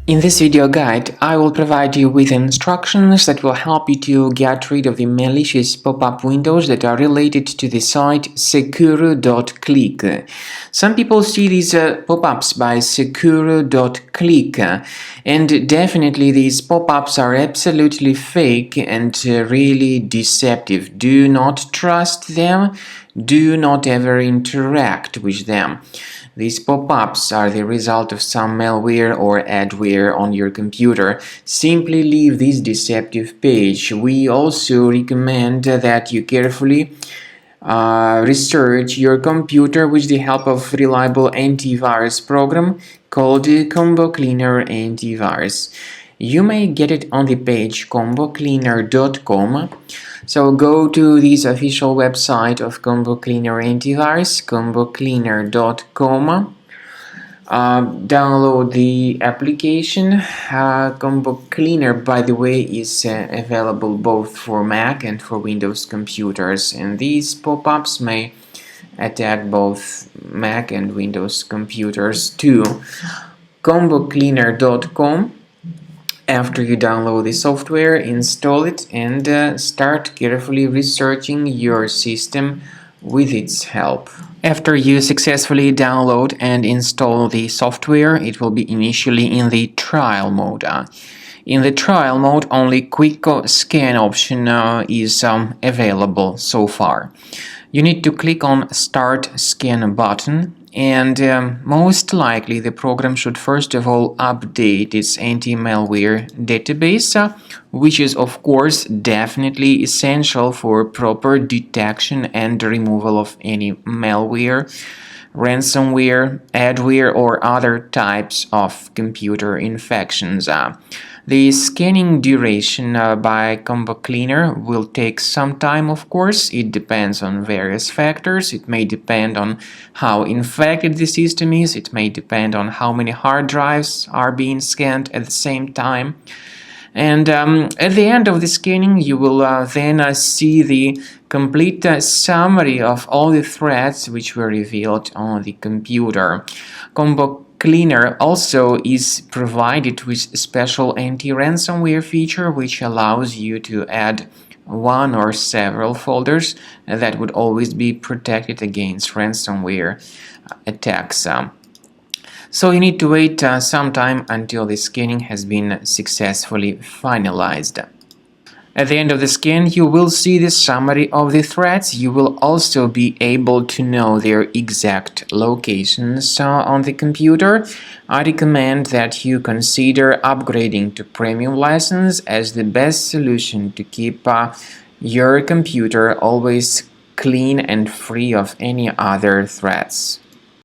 In this video guide, I will provide you with instructions that will help you to get rid of the malicious pop-up windows that are related to the site Sekuru.click. Some people see these pop-ups by Sekuru.click, and definitely these pop-ups are absolutely fake and really deceptive. Do not trust them. Do not ever interact with them. These pop-ups are the result of some malware or adware on your computer. Simply leave this deceptive page. We also recommend that you carefully research your computer with the help of reliable antivirus program called Combo Cleaner Antivirus. You may get it on the page combocleaner.com. So go to this official website of Combo Cleaner Antivirus, combocleaner.com. Download the application. Combo Cleaner, by the way, is available both for Mac and for Windows computers, and these pop-ups may attack both Mac and Windows computers too. combocleaner.com. After you download the software, install it and start carefully researching your system with its help. After you successfully download and install the software, it will be initially in the trial mode. In the trial mode, only quick scan option is available so far. You need to click on Start Scan button, and most likely the program should first of all update its anti-malware database, which is of course definitely essential for proper detection and removal of any malware, ransomware, adware, or other types of computer infections. The scanning duration by Combo Cleaner will take some time, of course. It depends on various factors. It may depend on how infected the system is. It may depend on how many hard drives are being scanned at the same time. And at the end of the scanning, you will then see the complete summary of all the threats which were revealed on the computer. Combo Cleaner also is provided with a special anti-ransomware feature which allows you to add one or several folders that would always be protected against ransomware attacks. So you need to wait some time until the scanning has been successfully finalized. At the end of the scan, you will see the summary of the threats. You will also be able to know their exact locations on the computer. I recommend that you consider upgrading to premium license as the best solution to keep your computer always clean and free of any other threats.